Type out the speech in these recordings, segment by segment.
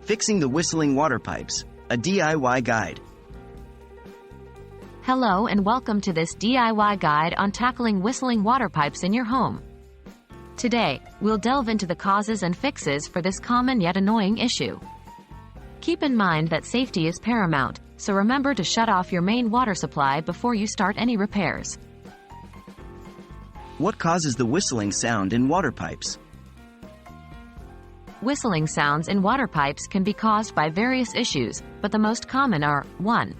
Fixing the whistling water pipes, a DIY guide. Hello and welcome to this DIY guide on tackling whistling water pipes in your home. Today, we'll delve into the causes and fixes for this common yet annoying issue. Keep in mind that safety is paramount, so remember to shut off your main water supply before you start any repairs. What causes the whistling sound in water pipes? Whistling sounds in water pipes can be caused by various issues, but the most common are 1.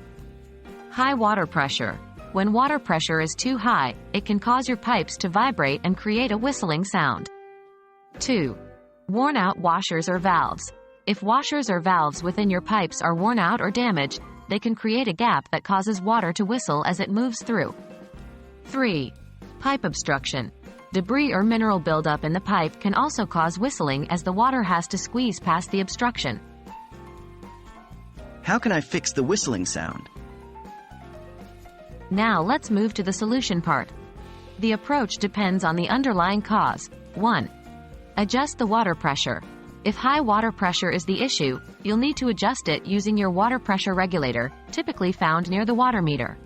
High water pressure. When water pressure is too high, it can cause your pipes to vibrate and create a whistling sound. 2. Worn out washers or valves. If washers or valves within your pipes are worn out or damaged, they can create a gap that causes water to whistle as it moves through. 3. Pipe obstruction. Debris or mineral buildup in the pipe can also cause whistling as the water has to squeeze past the obstruction. How can I fix the whistling sound? Now let's move to the solution part. The approach depends on the underlying cause. 1. Adjust the water pressure. If high water pressure is the issue, you'll need to adjust it using your water pressure regulator, typically found near the water meter.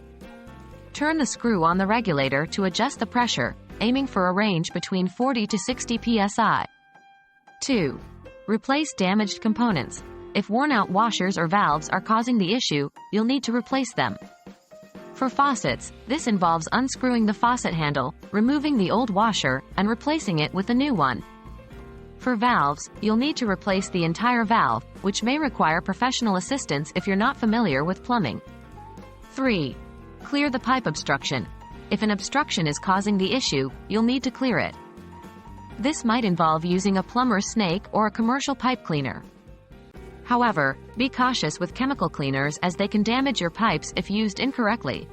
Turn the screw on the regulator to adjust the pressure, aiming for a range between 40 to 60 psi. 2. Replace damaged components. If worn-out washers or valves are causing the issue, you'll need to replace them. For faucets, this involves unscrewing the faucet handle, removing the old washer, and replacing it with a new one. For valves, you'll need to replace the entire valve, which may require professional assistance if you're not familiar with plumbing. 3. Clear the pipe obstruction. If an obstruction is causing the issue, you'll need to clear it. This might involve using a plumber's snake or a commercial pipe cleaner. However, be cautious with chemical cleaners as they can damage your pipes if used incorrectly.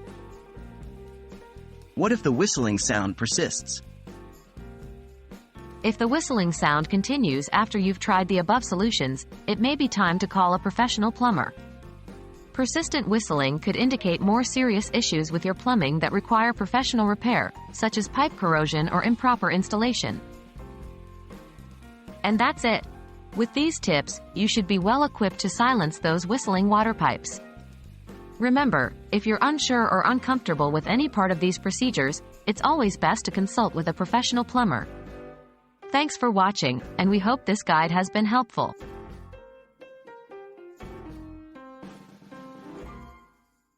What if the whistling sound persists? If the whistling sound continues after you've tried the above solutions, it may be time to call a professional plumber. Persistent whistling could indicate more serious issues with your plumbing that require professional repair, such as pipe corrosion or improper installation. And that's it. With these tips, you should be well equipped to silence those whistling water pipes. Remember, if you're unsure or uncomfortable with any part of these procedures, it's always best to consult with a professional plumber. Thanks for watching, and we hope this guide has been helpful.